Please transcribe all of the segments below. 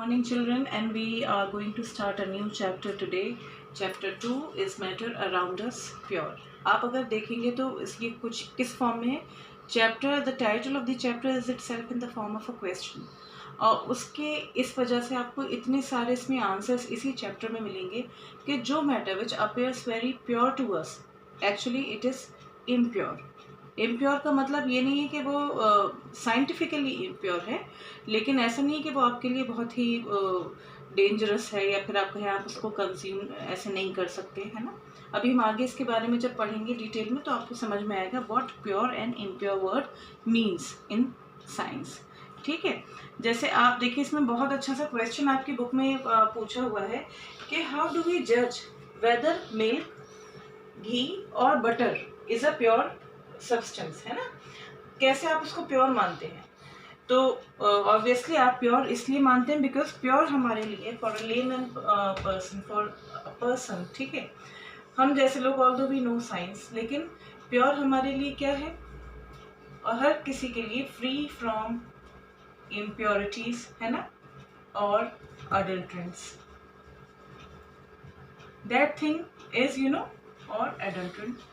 Morning children, and we are going to start a new chapter today. Chapter 2 is matter around us pure. आप अगर देखेंगे तो इसकी कुछ किस फॉर्म में है. Chapter the title of the chapter is it self in the form of a question, और उसके इस वजह से आपको इतने सारे इसमें आंसर्स इसी चैप्टर में मिलेंगे कि जो matter which appears very pure to us actually it is impure. Impure का मतलब ये नहीं है कि वो साइंटिफिकली इम्प्योर है, लेकिन ऐसा नहीं है कि वो आपके लिए बहुत ही डेंजरस है या फिर आप कहें आप उसको कंज्यूम ऐसे नहीं कर सकते, है ना. अभी हम आगे इसके बारे में जब पढ़ेंगे डिटेल में तो आपको समझ में आएगा what pure and impure word means in science. ठीक है, जैसे आप देखिए इसमें बहुत अच्छा सा क्वेश्चन आपकी बुक में पूछा हुआ है कि हाउ डू वी जज वेदर मिल्क, घी और butter is a pure substance, है ना. कैसे आप उसको प्योर मानते हैं. तो ऑब्वियसली आप प्योर इसलिए मानते हैं बिकॉज प्योर हमारे लिए for a layman person, for a person, ठीक है, हम जैसे लोग ऑल्दो वी नो साइंस, लेकिन प्योर हमारे लिए क्या है, और हर किसी के लिए फ्री फ्रॉम इम्प्योरिटीज, है ना, और अडल्ट्रेंट्स. दैट थिंग इज और adulterant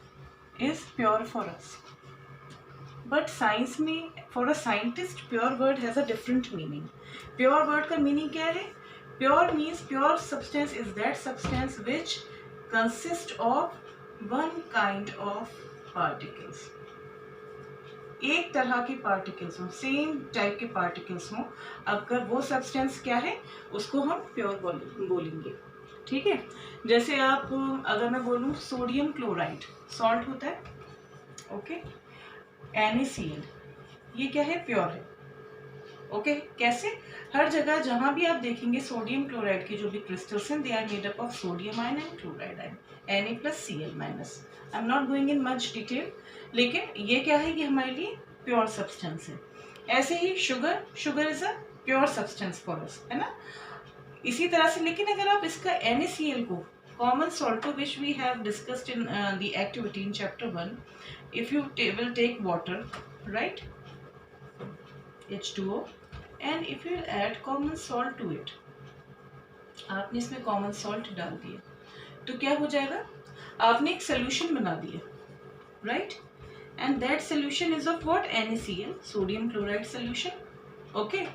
is pure for us. But science में for a scientist pure word has a different meaning. Pure word का meaning क्या है? Pure means pure substance is that substance which consists of one kind of particles. एक तरह के particles हों, same type के particles हों, अगर वो सब्सटेंस क्या है उसको हम प्योर बोलेंगे. ठीक है, जैसे आप अगर मैं बोलूँ सोडियम क्लोराइड सॉल्ट होता है, ओके, NaCl, ये क्या है, प्योर है. ओके, कैसे, हर जगह जहाँ भी आप देखेंगे सोडियम क्लोराइड की जो भी क्रिस्टल्स हैं they are made up of sodium ion and chloride ion, Na+Cl-. I am not going in much detail, लेकिन ये क्या है, ये हमारे लिए प्योर सब्सटेंस है. ऐसे ही sugar is a pure substance for us, है ना. इसी तरह से, लेकिन अगर आप इसका NaCl को common salt which we have discussed in the activity in chapter 1, if you will take water, right, H2O, and if you add common salt to it, आपने इसमें कॉमन सॉल्ट डाल दिया तो क्या हो जाएगा, आपने एक सोल्यूशन बना दिया, right, and that solution is of what, NaCl, sodium chloride solution. Okay,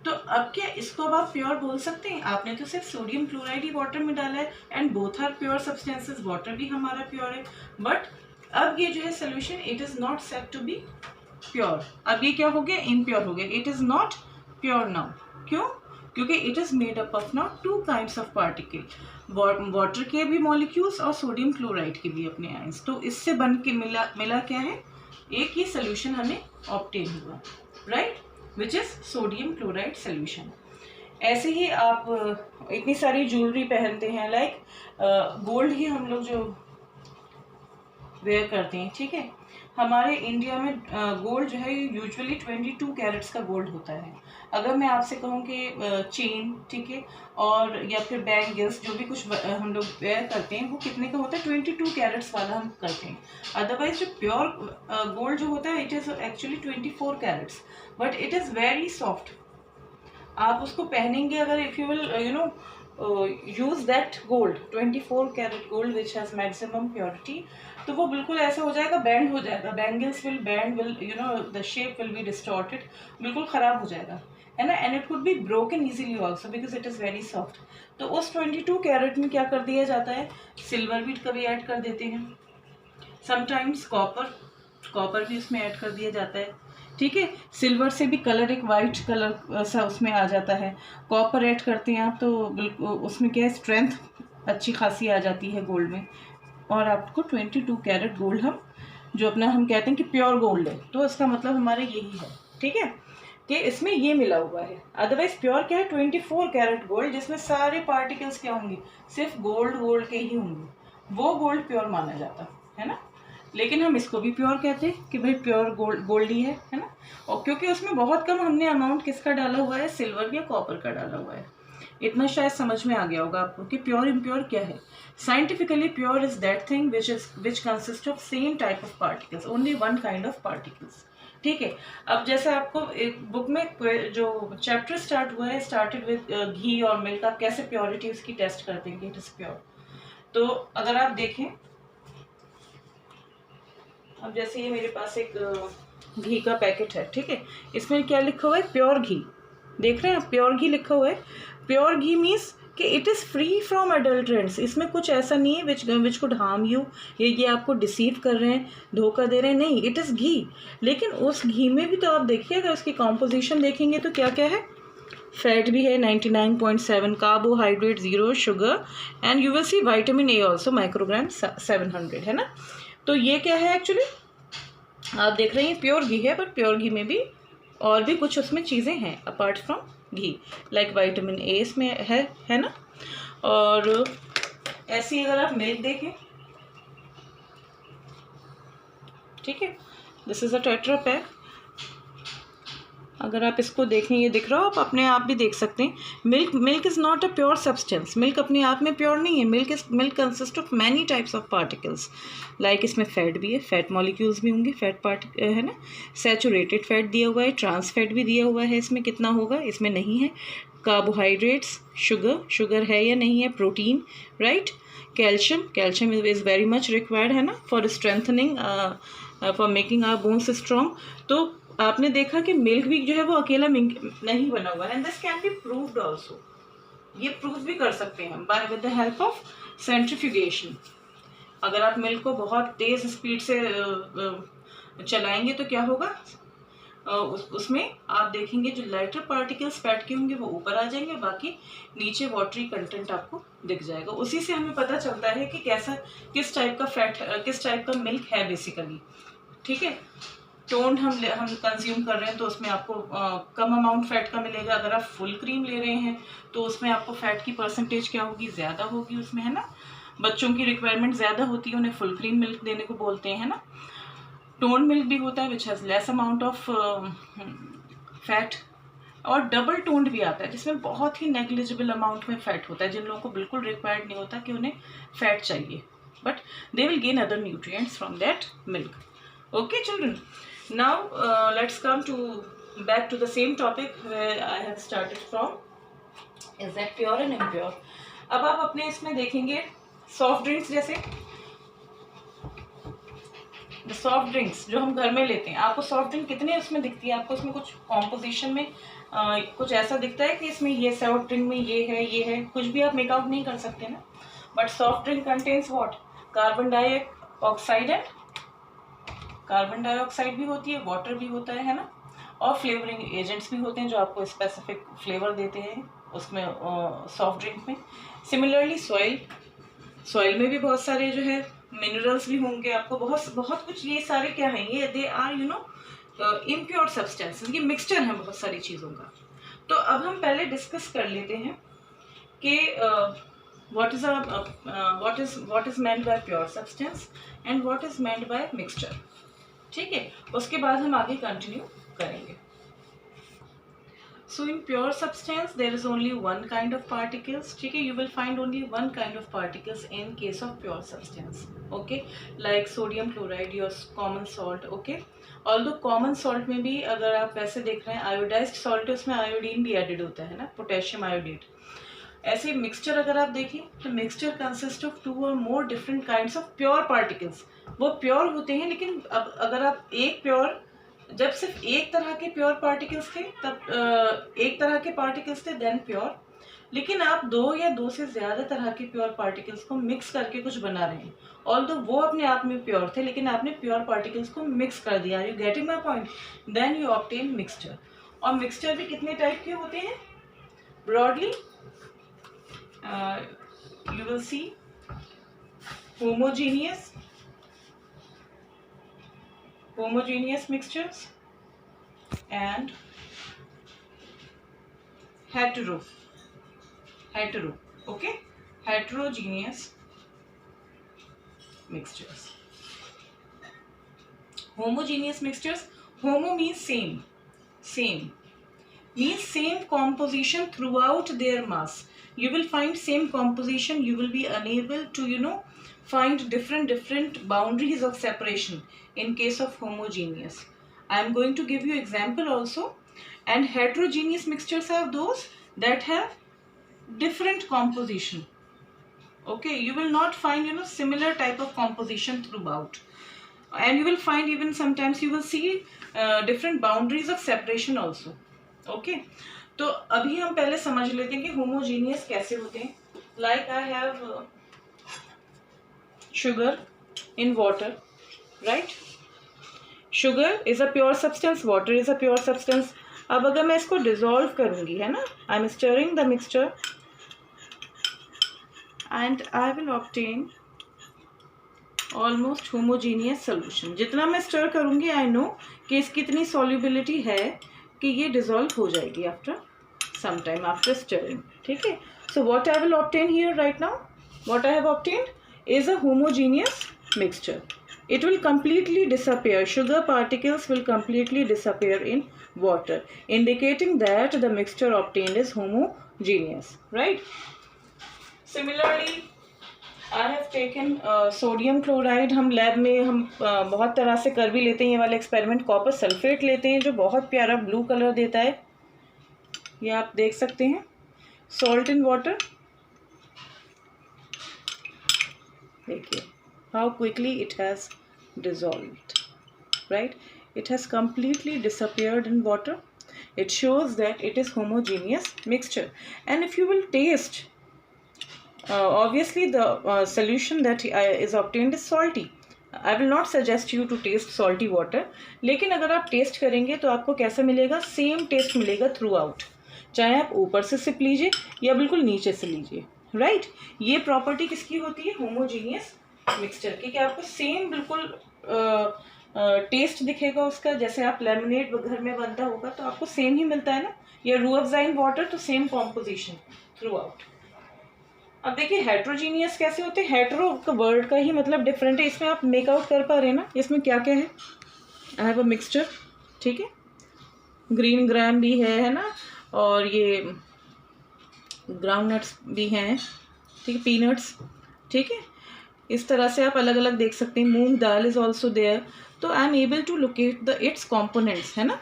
तो अब क्या इसको अब आप प्योर बोल सकते हैं. आपने तो सिर्फ सोडियम क्लोराइड ही वाटर में डाला है and both are pure substances, water भी हमारा प्योर है, बट अब ये जो है solution it is not said to be pure. अब ये क्या हो गया, इम्प्योर हो गया, it is not pure now. क्यों, क्योंकि it is made up of now two kinds of particle, water के भी मॉलिक्यूल्स और सोडियम क्लोराइड के भी अपने आयंस. तो इससे बन के मिला क्या है, एक ही सोल्यूशन हमें ऑब्टेन हुआ, right, which is sodium chloride solution. ऐसे ही आप इतनी सारी ज्वेलरी पहनते हैं, लाइक गोल्ड ही हम लोग जो वेयर करते हैं, ठीक है, हमारे इंडिया में गोल्ड जो है यूजुअली 22 कैरेट्स का गोल्ड होता है. अगर मैं आपसे कहूँ कि चेन, ठीक है, और या फिर बैंगल्स जो भी कुछ हम लोग वेयर करते हैं वो कितने का होता है, 22 कैरेट्स वाला हम करते हैं. अदरवाइज जो प्योर गोल्ड जो होता है it is actually 24 carats, but it is very soft. आप उसको पहनेंगे अगर if you will use that gold, 24 carat gold which has maximum purity, तो वो बिल्कुल ऐसा हो जाएगा, बैंड हो जाएगा, bangles will bend, will the shape will be distorted, बिल्कुल ख़राब हो जाएगा, है ना. And it could be broken easily also because it is very soft. तो उस 22 कैरेट में क्या कर दिया जाता है, सिल्वर भी कभी ऐड कर देते हैं, समटाइम्स कॉपर भी उसमें ऐड कर दिया जाता है. ठीक है, सिल्वर से भी कलर एक वाइट कलर सा उसमें आ जाता है, कॉपर ऐड करते हैं आप तो बिल्कुल उसमें क्या है, स्ट्रेंथ अच्छी खासी आ जाती है गोल्ड में. और आपको 22 कैरेट गोल्ड हम जो अपना हम कहते हैं कि प्योर गोल्ड है, तो इसका मतलब हमारे यही है, ठीक है, कि इसमें ये मिला हुआ है. अदरवाइज प्योर क्या है, 24 कैरेट गोल्ड जिसमेम सारे पार्टिकल्स क्या होंगे, सिर्फ गोल्ड के ही होंगे, वो गोल्ड प्योर माना जाता है ना. लेकिन हम इसको भी प्योर कहते हैं कि भाई प्योर गोल्ड ही है ना. और क्योंकि उसमें बहुत कम हमने अमाउंट किसका डाला हुआ है, सिल्वर या कॉपर का डाला हुआ है. इतना शायद समझ में आ गया होगा आपको कि प्योर इम्प्योर क्या है. Scientifically pure is that thing which consist of same type of particles, only one kind of particles. ठीक है। अब जैसे आपको एक बुक में जो चैप्टर स्टार्ट हुआ है, स्टार्टेड विद घी और मिल्क, आप कैसे प्योरिटी उसकी टेस्ट कर देंगे, इट इज प्योर। तो अगर आप देखें, अब जैसे ये मेरे पास एक घी का पैकेट है, ठीक है, इसमें क्या लिखा हुआ है, प्योर घी। देख रहे हैं आप, प्योर घी लिखा हुआ है। प्योर घी मीन्स कि it is free from adulterants. इसमें कुछ ऐसा नहीं है विच कुड हार्म यू, ये आपको डिसीव कर रहे हैं, धोखा दे रहे हैं, नहीं, इट इज़ घी। लेकिन उस घी में भी तो आप देखिए, अगर उसकी कॉम्पोजिशन देखेंगे तो क्या क्या है, फैट भी है 99.7, carbohydrate 0, sugar, and you will see vitamin A also microgram 700, है ना। तो ये क्या है एक्चुअली, आप देख रहे हैं प्योर घी है, बट प्योर घी में भी और भी कुछ उसमें चीज़ें हैं apart from ghee, like vitamin A इसमें है ना। और ऐसी अगर आप मिल्क देखें, ठीक है, this is a tetra pack. अगर आप इसको देखें, ये दिख रहा हो, आप अपने आप भी देख सकते हैं। Milk is not a pure substance. Milk अपने आप में प्योर नहीं है। Milk consist of many types of particles, like इसमें फैट भी है, फैट मॉलिक्यूल्स भी होंगे, है ना। सैचुरेटेड फैट दिया हुआ है, ट्रांस फैट भी दिया हुआ है, इसमें कितना होगा, इसमें नहीं है। कार्बोहाइड्रेट्स, शुगर है या नहीं है, protein, right. Calcium is very much required, है ना, for strengthening, for making our bones strong. तो आपने देखा कि मिल्क भी जो है वो अकेला नहीं बना हुआ है, and this can be proved also. ये प्रूव भी कर सकते हैं by with the help of centrifugation. अगर आप मिल्क को बहुत तेज स्पीड से चलाएंगे तो क्या होगा, उसमें आप देखेंगे जो लाइटर पार्टिकल्स फैट के होंगे वो ऊपर आ जाएंगे, बाकी नीचे वाटरी कंटेंट आपको दिख जाएगा। उसी से हमें पता चलता है कि किस टाइप का फैट, किस टाइप का मिल्क है बेसिकली, ठीक है। टोन्ड हम कंज्यूम कर रहे हैं तो उसमें आपको कम अमाउंट फैट का मिलेगा। अगर आप फुल क्रीम ले रहे हैं तो उसमें आपको फैट की परसेंटेज क्या होगी, ज़्यादा होगी उसमें, है ना। बच्चों की रिक्वायरमेंट ज़्यादा होती है, उन्हें फुल क्रीम मिल्क देने को बोलते हैं, है ना। टोन मिल्क भी होता है which has less amount of fat, और डबल टोन्ड भी आता है जिसमें बहुत ही नेग्लिजिबल अमाउंट में फैट होता है, जिन लोगों को बिल्कुल रिक्वायर्ड नहीं होता कि उन्हें फैट चाहिए, but they will gain other nutrients from that milk. Okay children, now let's come to back to the same topic where I have started from, is that pure and impure। अब आप अपने इसमें देखेंगे soft drinks, जैसे soft drinks जो हम घर में लेते हैं, आपको सॉफ्ट ड्रिंक कितने उसमें दिखती है, आपको उसमें कुछ कॉम्पोजिशन में कुछ ऐसा दिखता है कि इसमें ये सॉफ्ट ड्रिंक में ये है, कुछ भी आप मेकआउट नहीं कर सकते ना। But soft drink contains what, carbon dioxide and carbon dioxide भी होती है, वाटर भी होता है ना, और फ्लेवरिंग एजेंट्स भी होते हैं जो आपको स्पेसिफिक फ्लेवर देते हैं उसमें सॉफ्ट ड्रिंक में। सिमिलरली सॉइल में भी बहुत सारे जो है मिनरल्स भी होंगे, आपको बहुत कुछ, ये सारे क्या हैं, ये दे आर इम्प्योर सब्सटेंसेस, ये मिक्सचर है बहुत सारी चीज़ों का। तो अब हम पहले डिस्कस कर लेते हैं कि what is meant by pure substance and what is meant by mixture, ठीक है। उसके बाद हम आगे कंटिन्यू करेंगे। So in pure substance there is only one kind of particles, ठीक है, you will find only one kind of particles in case of pure substance, okay, like sodium chloride, your common salt, okay। although common salt में भी अगर आप वैसे देख रहे हैं आयोडाइज्ड सॉल्ट है, उसमें आयोडीन भी एडेड होता है ना, पोटेशियम आयोडेट। ऐसे मिक्सचर अगर आप देखें तो मिक्सचर कंसिस्ट ऑफ 2 और more different kinds of pure particles. वो प्योर होते हैं, लेकिन अब अगर आप जब सिर्फ एक तरह के प्योर पार्टिकल्स थे तब एक तरह के पार्टिकल्स थे देन प्योर, लेकिन आप 2 या 2 से ज़्यादा तरह के प्योर पार्टिकल्स को मिक्स करके कुछ बना रहे हैं, ऑल्दो वो अपने आप में प्योर थे लेकिन आपने प्योर पार्टिकल्स को मिक्स कर दिया, you getting my point, then you obtain mixture. और मिक्सचर भी कितने टाइप के होते हैं broadly, you will see homogeneous mixtures and hetero, okay, heterogeneous mixtures। Homogeneous mixtures, homo means same means same composition throughout their mass। You will find same composition, you will be unable to find different boundaries of separation in case of homogeneous। I am going to give you example also. And heterogeneous mixtures are those that have different composition. Okay, you will not find similar type of composition throughout, and you will find even sometimes you will see different boundaries of separation also. Okay, तो अभी हम पहले समझ लेते हैं कि homogeneous कैसे होते हैं. Like I have sugar in water, right? Sugar is a pure substance, water is a pure substance. अब अगर मैं इसको डिसॉल्व करूंगी, है ना, I am stirring the mixture and I will obtain almost homogeneous solution. जितना मैं स्टर करूँगी I know कि इसकी इतनी solubility है कि ये dissolve हो जाएगी after some time, after stirring. ठीक है. So what I will obtain here right now, what I have obtained is a homogeneous mixture. It will completely disappear. Sugar particles will completely disappear in water, indicating that the mixture obtained is homogeneous, right? Similarly, I have taken sodium chloride. हम lab में हम बहुत तरह से कर भी लेते हैं ये वाले एक्सपेरिमेंट. कॉपर सल्फेट लेते हैं जो बहुत प्यारा ब्लू कलर देता है, ये आप देख सकते हैं. सॉल्ट इन वाटर, देखिए how quickly it has dissolved, right? It has completely disappeared in water. It shows that it is homogeneous mixture. And if you will taste, obviously the solution that is obtained is salty. I will not suggest you to taste salty water, लेकिन अगर आप test करेंगे तो आपको कैसा मिलेगा, same taste मिलेगा through out, चाहे आप ऊपर से सिप लीजिए या बिल्कुल नीचे से लीजिए, राइट? ये प्रॉपर्टी किसकी होती है, होमोजीनियस मिक्सचर की, कि आपको सेम बिल्कुल टेस्ट दिखेगा उसका. जैसे आप लेमनेड घर में बनता होगा तो आपको सेम ही मिलता है ना, या रूह अफ़ज़ा इन वाटर, तो सेम कॉम्पोजिशन थ्रू आउट. अब देखिए हेट्रोजीनियस कैसे होते हैं. हेट्रो का वर्ड का ही मतलब डिफरेंट है. इसमें आप मेकआउट कर पा रहे हैं ना, इसमें क्या क्या है. आई हैव अ मिक्सचर, ठीक है, ग्रीन ग्राम भी है ना, और ये ग्राउंड नट्स भी हैं, ठीक है, पीनट्स, ठीक है. इस तरह से आप अलग अलग देख सकते हैं. Moong dal is also there. तो I am able to locate the its components, है ना,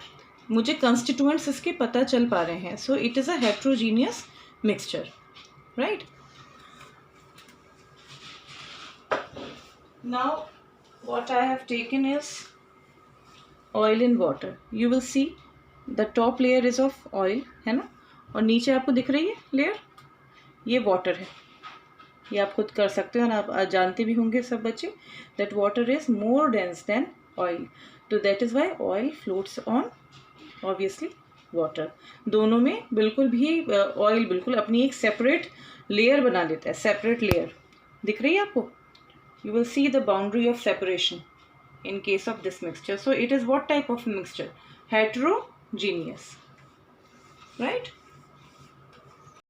मुझे कंस्टिट्यूएंट्स इसके पता चल पा रहे हैं. So it is a heterogeneous mixture, right? Now what I have taken is oil in water. You will see the top layer is of oil, है ना, और नीचे आपको दिख रही है लेयर, ये वाटर है. ये आप खुद कर सकते हो, और आप जानते भी होंगे सब बच्चे that water is more dense than oil. तो that is why oil floats on obviously water. दोनों में बिल्कुल भी ऑयल बिल्कुल अपनी एक सेपरेट लेयर बना लेता है. सेपरेट लेयर दिख रही है आपको. You will see the boundary of separation in case of this mixture. So it is what type of mixture? Heterogeneous, right?